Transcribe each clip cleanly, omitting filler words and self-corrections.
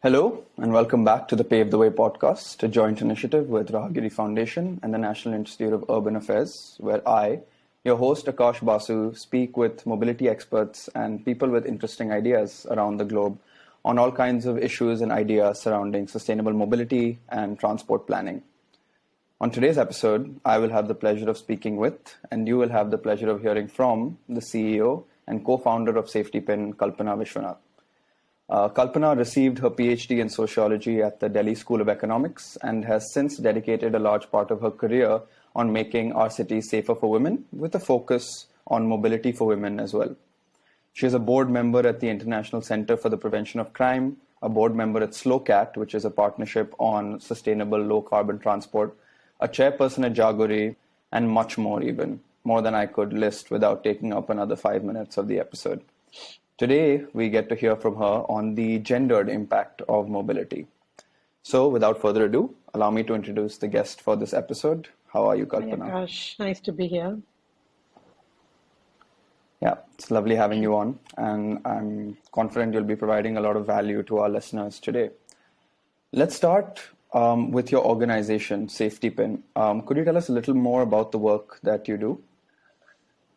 Hello, and welcome back to the Pave the Way podcast, a joint initiative with Rahagiri Foundation and the National Institute of Urban Affairs, where I, your host Akash Basu, speak with mobility experts and people with interesting ideas around the globe on all kinds of issues and ideas surrounding sustainable mobility and transport planning. On today's episode, I will have the pleasure of speaking with, and you will have the pleasure of hearing from, the CEO and co-founder of Safetipin, Kalpana Viswanath. Kalpana received her PhD in sociology at the Delhi School of Economics and has since dedicated a large part of her career on making our cities safer for women, with a focus on mobility for women as well. She is a board member at the International Center for the Prevention of Crime, a board member at SlowCat, which is a partnership on sustainable low-carbon transport, a chairperson at Jagori, and much more even, more than I could list without taking up another 5 minutes of the episode. Today, we get to hear from her on the gendered impact of mobility. So, without further ado, allow me to introduce the guest for this episode. How are you, Kalpana? Hi, Akash. Nice to be here. Yeah, it's lovely having you on, and I'm confident you'll be providing a lot of value to our listeners today. Let's start with your organization, Safetipin. Could you tell us a little more about the work that you do?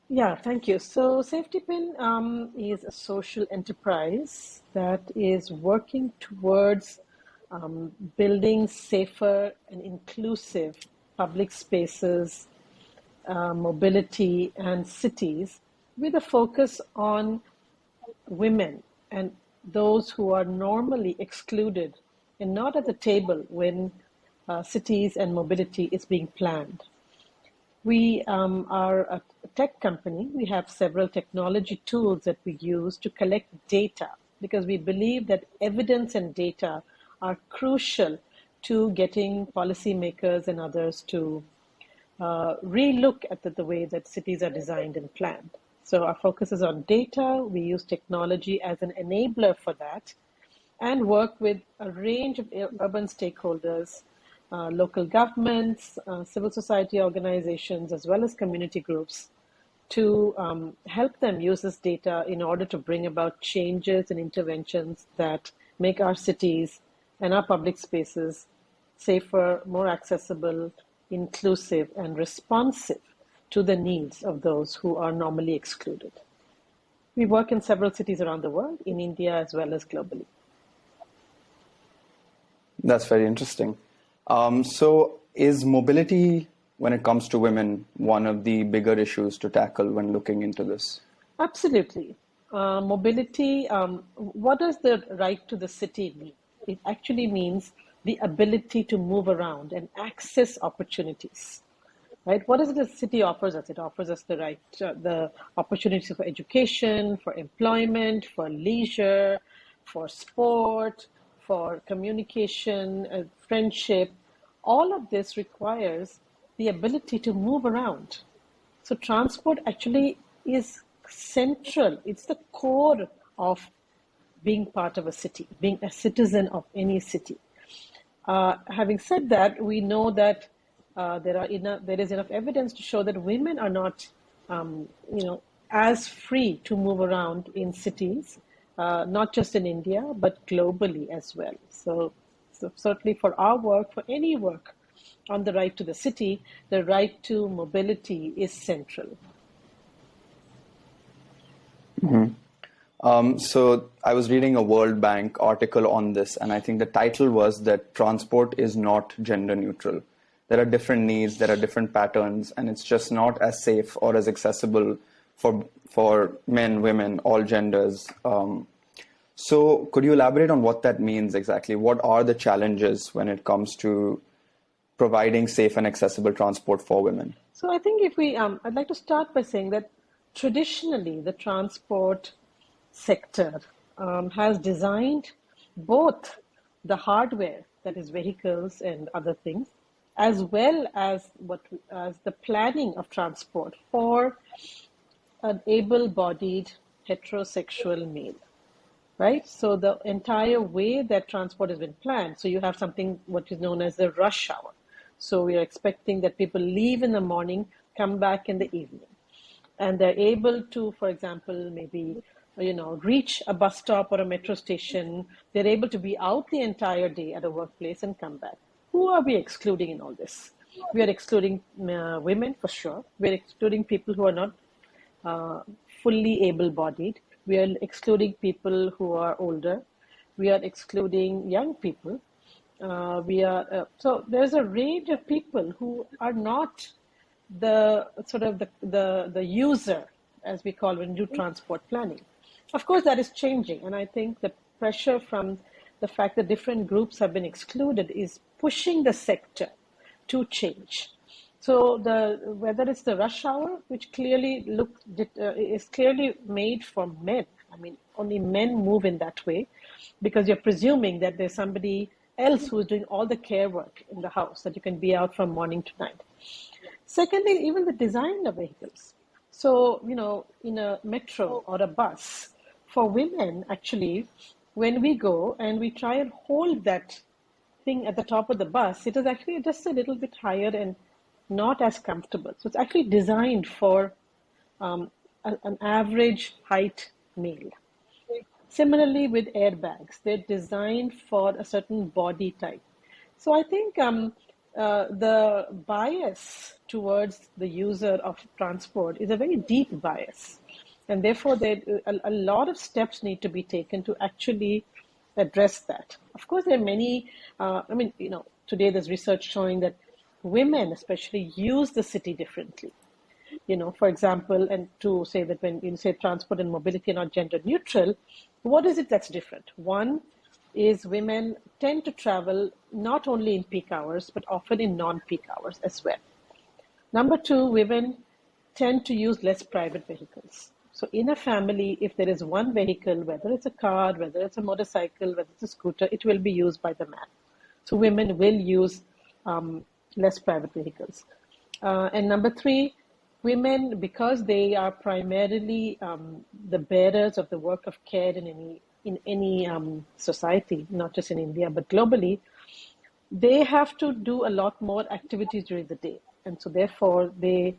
Yeah, thank you. So Safetipin is a social enterprise that is working towards building safer and inclusive public spaces, mobility, and cities with a focus on women and those who are normally excluded and not at the table when cities and mobility is being planned. We are a tech company. We have several technology tools that we use to collect data because we believe that evidence and data are crucial to getting policymakers and others to relook at the way that cities are designed and planned. So our focus is on data. We use technology as an enabler for that and work with a range of urban stakeholders, local governments, civil society organizations, as well as community groups to help them use this data in order to bring about changes and interventions that make our cities and our public spaces safer, more accessible, inclusive, and responsive to the needs of those who are normally excluded. We work in several cities around the world, in India as well as globally. That's very interesting. So is mobility, when it comes to women, one of the bigger issues to tackle when looking into this? Absolutely. Mobility, what does the right to the city mean? It actually means the ability to move around and access opportunities. Right? What is it the city offers us? It offers us the right, the opportunities for education, for employment, for leisure, for sport, for communication, friendship. All of this requires the ability to move around. So transport actually is central. It's the core of being part of a city, being a citizen of any city. Having said that, we know that there is enough evidence to show that women are not, as free to move around in cities, not just in India, but globally as well. So certainly for our work, for any work on the right to the city, the right to mobility is central. So I was reading a World Bank article on this, and I think the title was that transport is not gender neutral. There are different needs, there are different patterns, and it's just not as safe or as accessible for men, women, all genders. So could you elaborate on what that means exactly? What are the challenges when it comes to providing safe and accessible transport for women? So I think I'd like to start by saying that traditionally the transport sector has designed both the hardware, that is vehicles and other things, as well as the planning of transport for an able-bodied heterosexual male. Right? So the entire way that transport has been planned, so you have something what is known as the rush hour. So we are expecting that people leave in the morning, come back in the evening. And they're able to, for example, maybe reach a bus stop or a metro station. They're able to be out the entire day at a workplace and come back. Who are we excluding in all this? We are excluding women for sure. We're excluding people who are not uh, fully able-bodied. We are excluding people who are older. We are excluding young people. So there's a range of people who are not the sort of the user, as we call when we do transport planning. Of course, that is changing, and I think the pressure from the fact that different groups have been excluded is pushing the sector to change. So whether it's the rush hour, which clearly is clearly made for men. I mean, only men move in that way because you're presuming that there's somebody else who's doing all the care work in the house, that you can be out from morning to night. Secondly, even the design of vehicles. So, in a metro or a bus, for women, actually, when we go and we try and hold that thing at the top of the bus, it is actually just a little bit higher and not as comfortable. So it's actually designed for an average height male. Similarly, with airbags, they're designed for a certain body type. So I think the bias towards the user of transport is a very deep bias. And therefore, a lot of steps need to be taken to actually address that. Of course, there are many, today there's research showing that women especially use the city differently. For example, and to say that when you say transport and mobility are not gender neutral, what is it that's different? One is women tend to travel not only in peak hours, but often in non-peak hours as well. Number two, women tend to use less private vehicles. So in a family, if there is one vehicle, whether it's a car, whether it's a motorcycle, whether it's a scooter, it will be used by the man. So women will use less private vehicles. And number three, women, because they are primarily the bearers of the work of care in any society, not just in India, but globally, they have to do a lot more activities during the day. And so therefore, they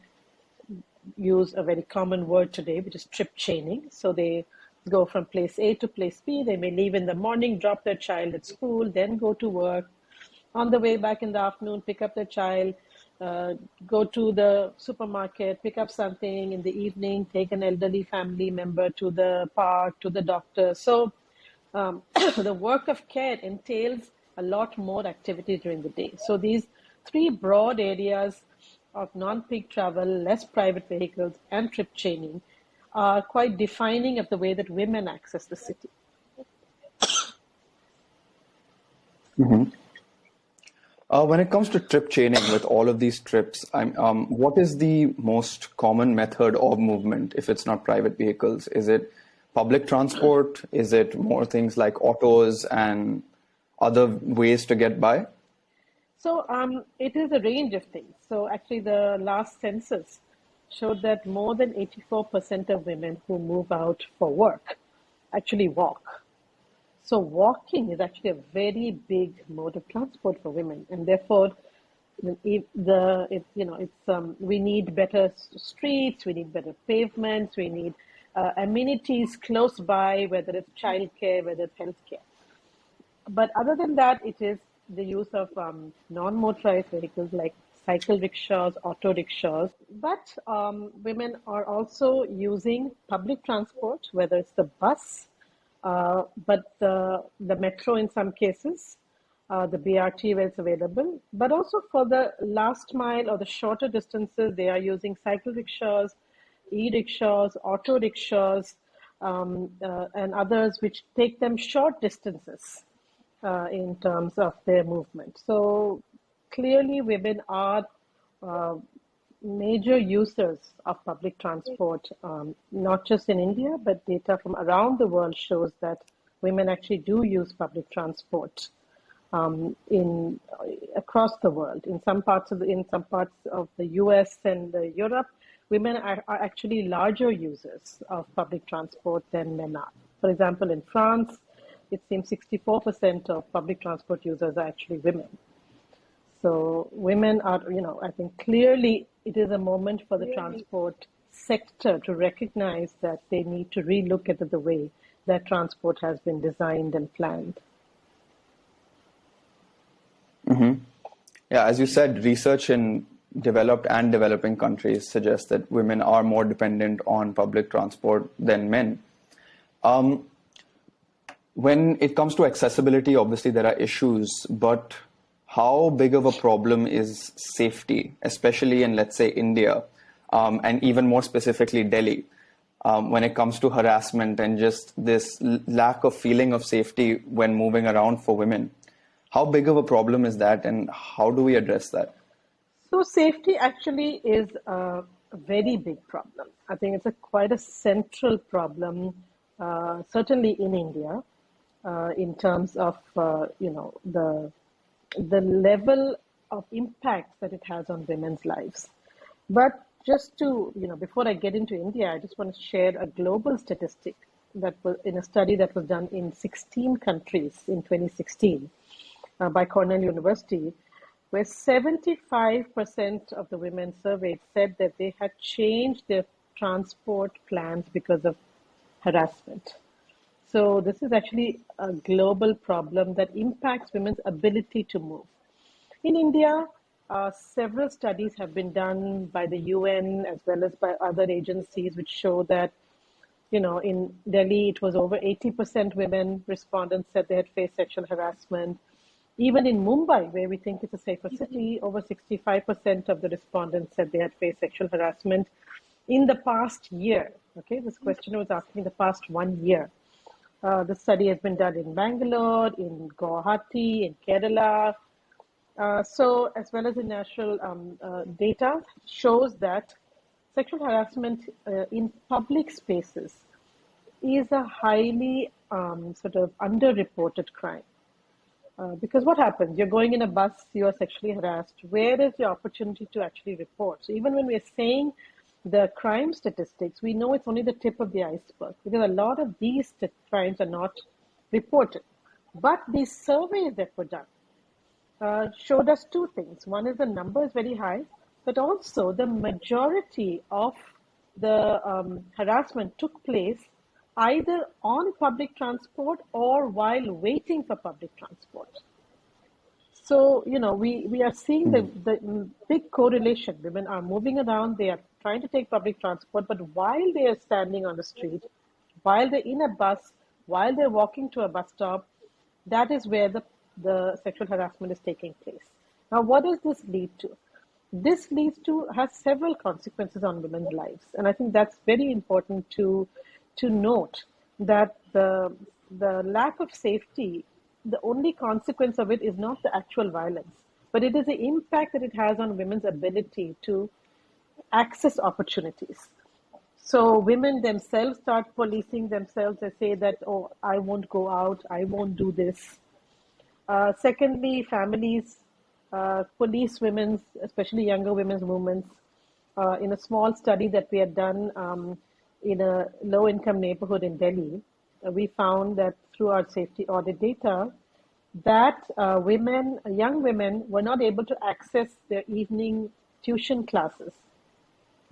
use a very common word today, which is trip chaining. So they go from place A to place B. They may leave in the morning, drop their child at school, then go to work. On the way back in the afternoon, pick up their child, go to the supermarket, pick up something in the evening, take an elderly family member to the park, to the doctor. So the work of care entails a lot more activity during the day. So these three broad areas of non-peak travel, less private vehicles, and trip chaining are quite defining of the way that women access the city. Mhm. When it comes to trip chaining with all of these trips, what is the most common method of movement if it's not private vehicles? Is it public transport? Is it more things like autos and other ways to get by? So it is a range of things. So actually the last census showed that more than 84% of women who move out for work actually walk. So walking is actually a very big mode of transport for women, and therefore, we need better streets, we need better pavements, we need amenities close by, whether it's childcare, whether it's healthcare. But other than that, it is the use of non-motorized vehicles like cycle rickshaws, auto rickshaws. But women are also using public transport, whether it's the bus, but the metro in some cases, the BRT where it's available. But also for the last mile or the shorter distances, they are using cycle rickshaws, e-rickshaws, auto rickshaws, and others which take them short distances in terms of their movement. So clearly women are major users of public transport, not just in India, but data from around the world shows that women actually do use public transport in across the world. In some parts of the US and Europe, women are actually larger users of public transport than men are. For example, in France, it seems 64% of public transport users are actually women. So women are, I think clearly it is a moment for the transport sector to recognize that they need to relook at the way that transport has been designed and planned. Yeah, as you said, research in developed and developing countries suggests that women are more dependent on public transport than men. When it comes to accessibility, obviously there are issues, but how big of a problem is safety, especially in, let's say, India, and even more specifically Delhi, when it comes to harassment and just this lack of feeling of safety when moving around for women? How big of a problem is that, and how do we address that? So safety actually is a very big problem. I think it's quite a central problem, certainly in India, in terms of the level of impact that it has on women's lives. But just to, before I get into India, I just want to share a global statistic that was in a study that was done in 16 countries in 2016 by Cornell University, where 75% of the women surveyed said that they had changed their transport plans because of harassment. So this is actually a global problem that impacts women's ability to move. In India, several studies have been done by the UN as well as by other agencies which show that, in Delhi, it was over 80% women respondents said they had faced sexual harassment. Even in Mumbai, where we think it's a safer city, over 65% of the respondents said they had faced sexual harassment in the past year. Okay, this question was asking the past 1 year. The study has been done in Bangalore, in Guwahati, in Kerala. So, as well as in national data, shows that sexual harassment in public spaces is a highly sort of underreported crime. Because what happens? You're going in a bus, you are sexually harassed. Where is the opportunity to actually report? So even when we're saying the crime statistics, we know it's only the tip of the iceberg because a lot of these crimes are not reported. But these surveys that were done showed us two things. One is the number is very high, but also the majority of the harassment took place either on public transport or while waiting for public transport. So, we are seeing the big correlation. Women are moving around, they are trying to take public transport, but while they are standing on the street, while they're in a bus, while they're walking to a bus stop, that is where the sexual harassment is taking place. Now, what does this lead to? This has several consequences on women's lives. And I think that's very important to note that the lack of safety, the only consequence of it is not the actual violence, but it is the impact that it has on women's ability to access opportunities. So women themselves start policing themselves. They say that, oh, I won't go out, I won't do this. Secondly, families police women's, especially younger women's movements. In a small study that we had done in a low-income neighborhood in Delhi, we found that through our safety audit data, that young women were not able to access their evening tuition classes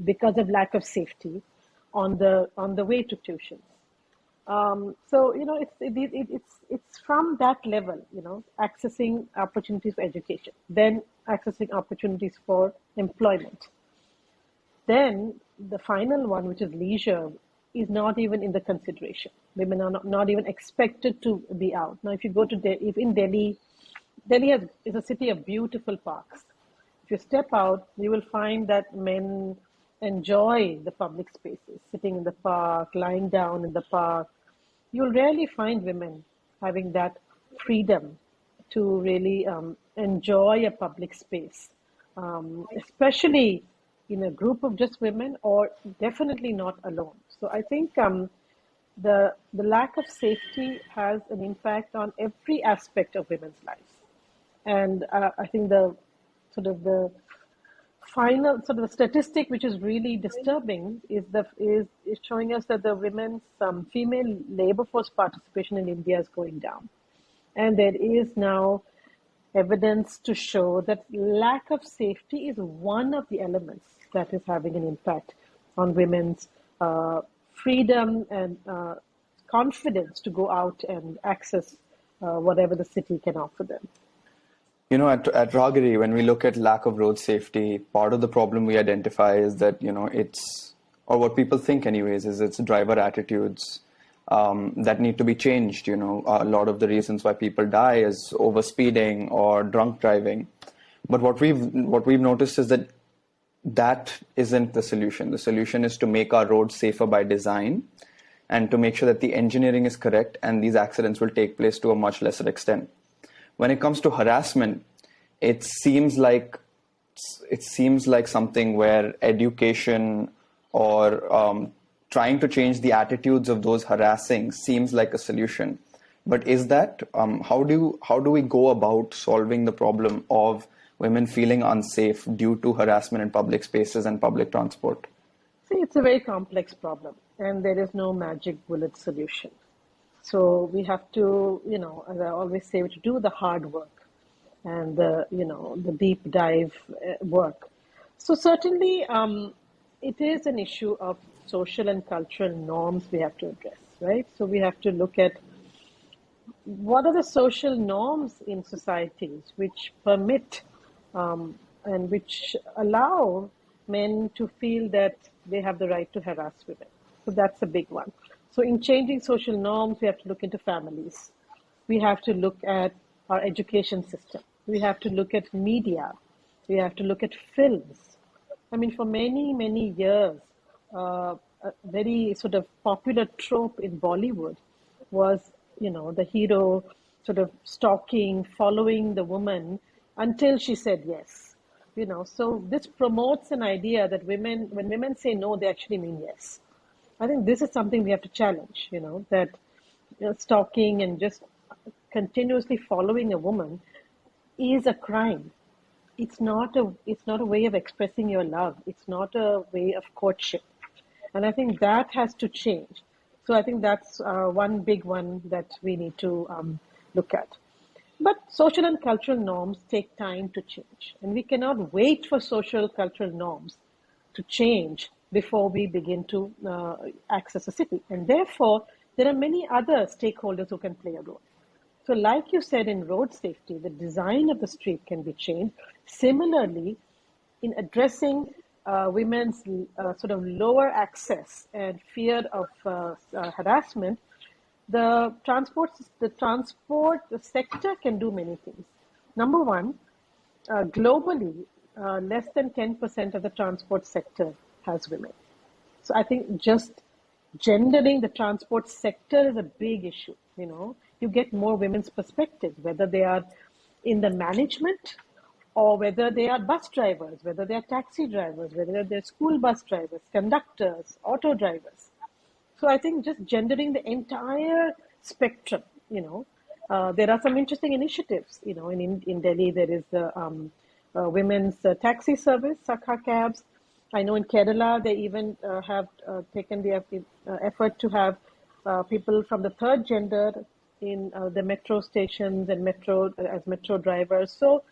because of lack of safety on the way to tuitions. So it's from that level, accessing opportunities for education, then accessing opportunities for employment. Then the final one, which is leisure, is not even in the consideration. Women are not even expected to be out. Now, if you go to if in Delhi is a city of beautiful parks. If you step out, you will find that men enjoy the public spaces, sitting in the park, lying down in the park. You'll rarely find women having that freedom to really enjoy a public space, especially in a group of just women, or definitely not alone. So I think the lack of safety has an impact on every aspect of women's lives. And I think the final the statistic which is really disturbing is showing us that the women's female labor force participation in India is going down, and there is now evidence to show that lack of safety is one of the elements that is having an impact. on women's freedom and confidence to go out and access whatever the city can offer them. At Ragiri, when we look at lack of road safety, part of the problem we identify is that, or what people think anyways, is it's driver attitudes that need to be changed. A lot of the reasons why people die is overspeeding or drunk driving. But what we've noticed is that isn't the solution. The solution is to make our roads safer by design and to make sure that the engineering is correct and these accidents will take place to a much lesser extent. When it comes to harassment, it seems like something where education or trying to change the attitudes of those harassing seems like a solution. But is that how do we go about solving the problem of women feeling unsafe due to harassment in public spaces and public transport? See, it's a very complex problem, and there is no magic bullet solution. So we have to, as I always say, to do the hard work and the deep dive work. So certainly, it is an issue of social and cultural norms we have to address, right? So we have to look at what are the social norms in societies which permit and which allow men to feel that they have the right to harass women. So that's a big one. So in changing social norms, we have to look into families. We have to look at our education system. We have to look at media. We have to look at films. I mean, for many, many years, a very sort of popular trope in Bollywood was, the hero sort of stalking, following the woman until she said yes. So this promotes an idea that when women say no, they actually mean yes. I think this is something we have to challenge, that stalking and just continuously following a woman is a crime. It's not a way of expressing your love. It's not a way of courtship. And I think that has to change. So I think that's one big one that we need to look at. But social and cultural norms take time to change. And we cannot wait for social cultural norms to change before we begin to access a city. And therefore, there are many other stakeholders who can play a role. So like you said, in road safety, the design of the street can be changed. Similarly, in addressing women's sort of lower access and fear of harassment, the transport sector can do many things. Number one, globally, less than 10% of the transport sector has women. So I think just gendering the transport sector is a big issue. You get more women's perspectives, whether they are in the management or whether they are bus drivers, whether they are taxi drivers, whether they're school bus drivers, conductors, auto drivers. So I think just gendering the entire spectrum, there are some interesting initiatives. In Delhi, there is the women's taxi service, Sakha cabs. I know in Kerala, they even have taken the effort to have people from the third gender in the metro stations and as metro drivers. So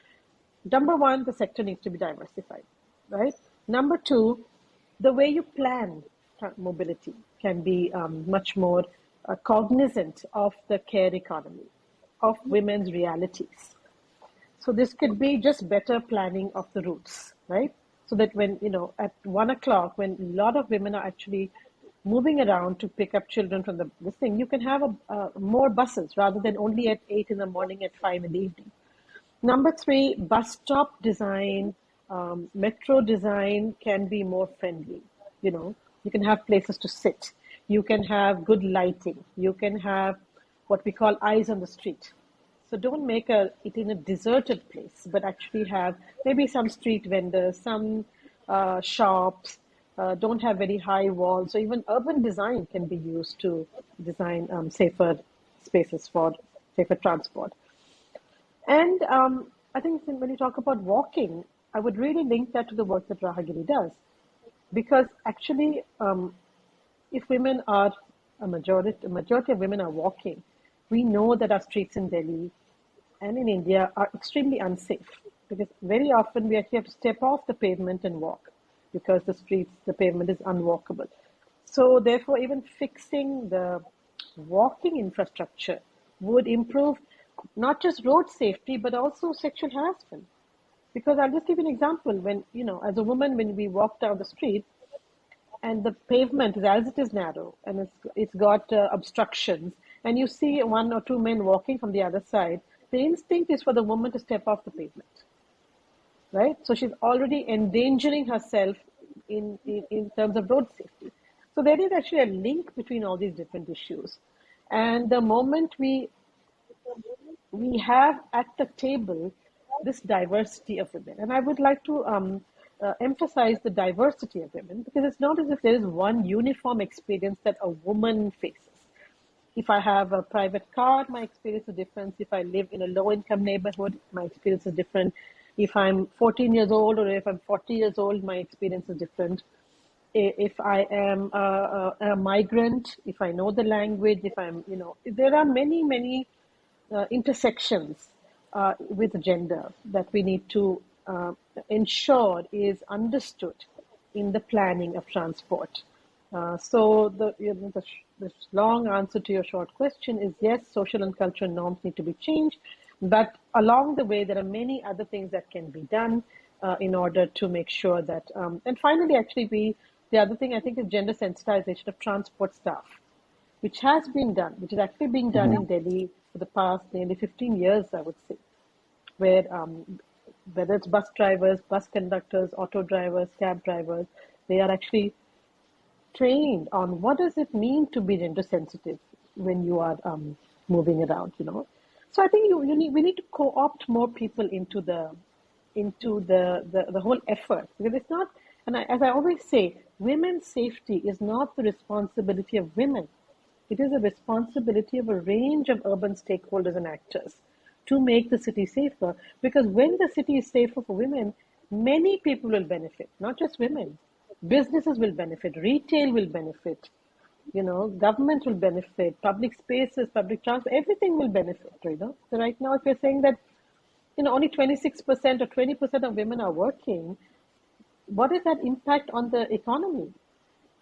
number one, the sector needs to be diversified, right? Number two, the way you plan mobility can be much more cognizant of the care economy, of women's realities. So this could be just better planning of the routes, right? So that when, at 1 o'clock, when a lot of women are actually moving around to pick up children from this thing, you can have more buses rather than only at 8 in the morning, at 5 in the evening. Number three, bus stop design, metro design can be more friendly. You can have places to sit. You can have good lighting. You can have what we call eyes on the street. So don't make it in a deserted place, but actually have maybe some street vendors, some shops, don't have very high walls. So even urban design can be used to design safer spaces for safer transport. And I think when you talk about walking, I would really link that to the work that Rahagiri does. Because actually, if women are a majority of women are walking, we know that our streets in Delhi and in India are extremely unsafe. Because very often we actually have to step off the pavement and walk. because the pavement is unwalkable. So therefore, even fixing the walking infrastructure would improve not just road safety, but also sexual harassment. Because I'll just give you an example. When, as a woman, when we walk down the street and the pavement, as it is narrow and it's got obstructions, and you see one or two men walking from the other side, the instinct is for the woman to step off the pavement, right? So she's already endangering herself in terms of road safety. So there is actually a link between all these different issues. And the moment we have at the table this diversity of women, and I would like to emphasize the diversity of women, because it's not as if there is one uniform experience that a woman faces. If I have a private car, my experience is different. If I live in a low-income neighborhood, my experience is different. If I'm 14 years old or if I'm 40 years old, my experience is different. If I am a migrant, if I know the language, if I'm, there are many, many intersections with gender that we need to ensure is understood in the planning of transport. So the long answer to your short question is yes, social and cultural norms need to be changed, but along the way there are many other things that can be done in order to make sure that. And finally, actually, the other thing I think is gender sensitization of transport staff, which has been done, which is actually being done in Delhi for the past nearly 15 years, I would say, where whether it's bus drivers, bus conductors, auto drivers, cab drivers, they are actually trained on what does it mean to be gender sensitive when you are moving around, So I think we need to co-opt more people into the whole effort, because it's not, and as I always say, women's safety is not the responsibility of women. It is a responsibility of a range of urban stakeholders and actors to make the city safer, because when the city is safer for women, many people will benefit, not just women. Businesses will benefit, retail will benefit, government will benefit, public spaces, public transport, everything will benefit, So right now, if you're saying that, only 26% or 20% of women are working, what is that impact on the economy?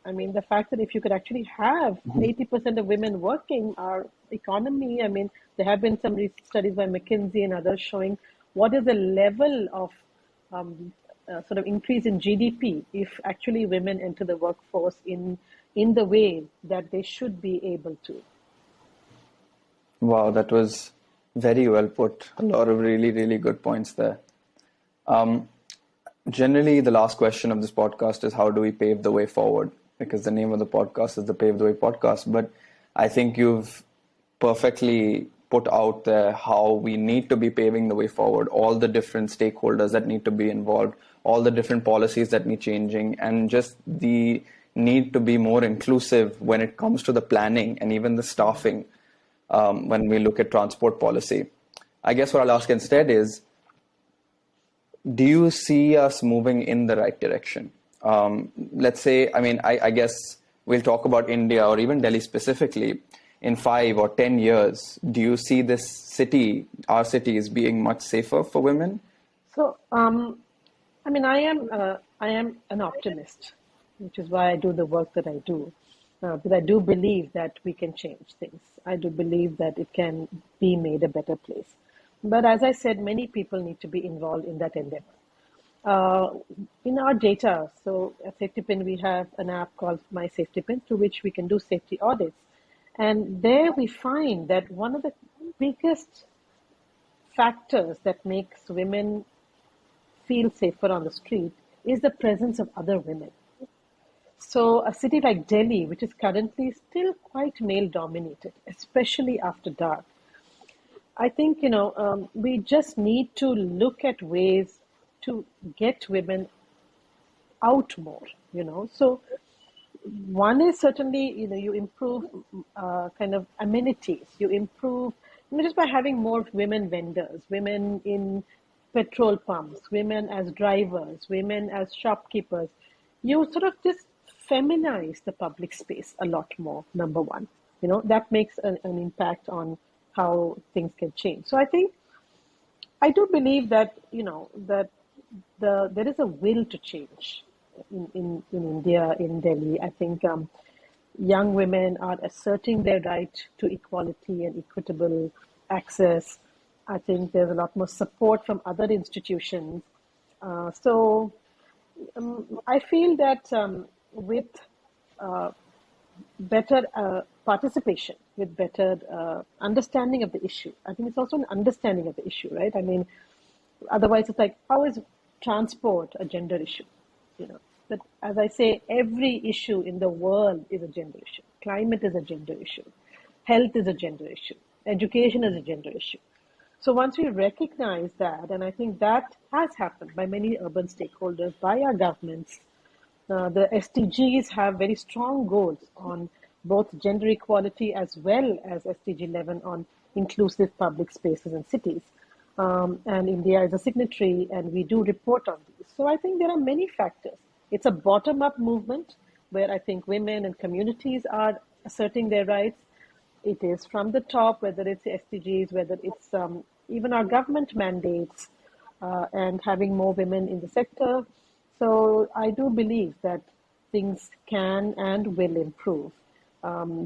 I mean, the fact that if you could actually have 80% of women working, our economy, I mean, there have been some recent studies by McKinsey and others showing what is the level of sort of increase in GDP if actually women enter the workforce in the way that they should be able to. Wow, that was very well put. A lot of really, really good points there. Generally, the last question of this podcast is how do we pave the way forward? Because the name of the podcast is the Pave the Way podcast. But I think you've perfectly put out there how we need to be paving the way forward, all the different stakeholders that need to be involved, all the different policies that need changing, and just the need to be more inclusive when it comes to the planning and even the staffing when we look at transport policy. I guess what I'll ask instead is, do you see us moving in the right direction? Let's say, I guess we'll talk about India or even Delhi specifically. In 5 or 10 years, do you see this city, our cities, being much safer for women? So, I am an optimist, which is why I do the work that I do. Because I do believe that we can change things. I do believe that it can be made a better place. But as I said, many people need to be involved in that endeavor. In our data, so at Safetipin, we have an app called My Safetipin, through which we can do safety audits. And there we find that one of the biggest factors that makes women feel safer on the street is the presence of other women. So a city like Delhi, which is currently still quite male-dominated, especially after dark, I think, we just need to look at ways to get women out more, So one is certainly, you improve kind of amenities. You improve, just by having more women vendors, women in petrol pumps, women as drivers, women as shopkeepers. You sort of just feminize the public space a lot more, number one. That makes an impact on how things can change. So I think, I do believe that, that there is a will to change. in India, in Delhi. I think young women are asserting their right to equality and equitable access. I think there's a lot more support from other institutions. I feel that with better participation, with better understanding of the issue, I think it's also an understanding of the issue, right? I mean, otherwise it's like, how is transport a gender issue? But as I say, every issue in the world is a gender issue. Climate is a gender issue. Health is a gender issue. Education is a gender issue. So once we recognize that, and I think that has happened by many urban stakeholders, by our governments, the SDGs have very strong goals on both gender equality as well as SDG 11 on inclusive public spaces and cities. And India is a signatory, and we do report on these. So I think there are many factors. It's a bottom-up movement where I think women and communities are asserting their rights. It is from the top, whether it's SDGs, whether it's even our government mandates and having more women in the sector. So I do believe that things can and will improve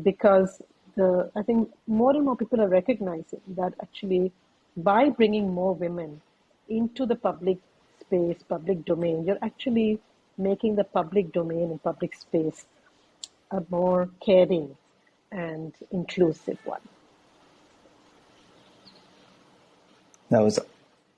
because I think more and more people are recognizing that actually by bringing more women into the public space, public domain, you're actually making the public domain and public space a more caring and inclusive one. That was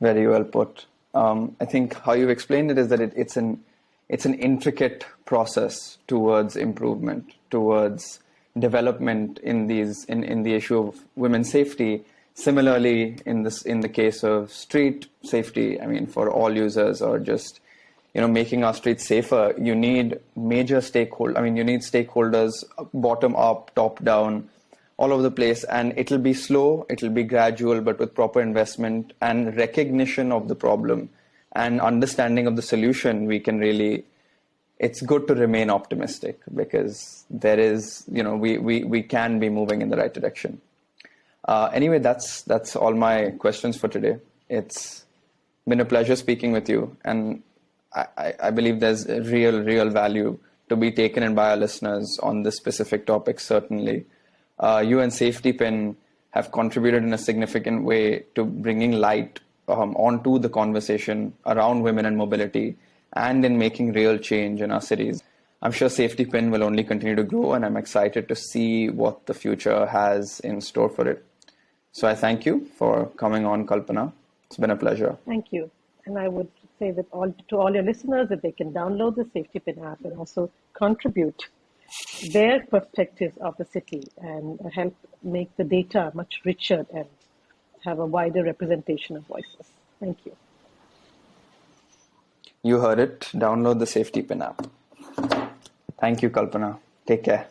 very well put. I think how you explained it is that it's an intricate process towards improvement, towards development in the issue of women's safety. Similarly, in the case of street safety, I mean, for all users or just making our streets safer, you need major stakeholders. I mean, you need stakeholders bottom up, top down, all over the place, and it'll be slow, it'll be gradual, but with proper investment and recognition of the problem and understanding of the solution, we can really. It's good to remain optimistic because there is, we can be moving in the right direction. Anyway, that's all my questions for today. It's been a pleasure speaking with you, and I believe there's real value to be taken in by our listeners on this specific topic, certainly. You and Safetipin have contributed in a significant way to bringing light onto the conversation around women and mobility and in making real change in our cities. I'm sure Safetipin will only continue to grow, and I'm excited to see what the future has in store for it. So I thank you for coming on, Kalpana. It's been a pleasure. Thank you. And I would say that to all your listeners that they can download the Safetipin app and also contribute their perspectives of the city and help make the data much richer and have a wider representation of voices. Thank you. You heard it. Download the Safetipin app. Thank you, Kalpana. Take care.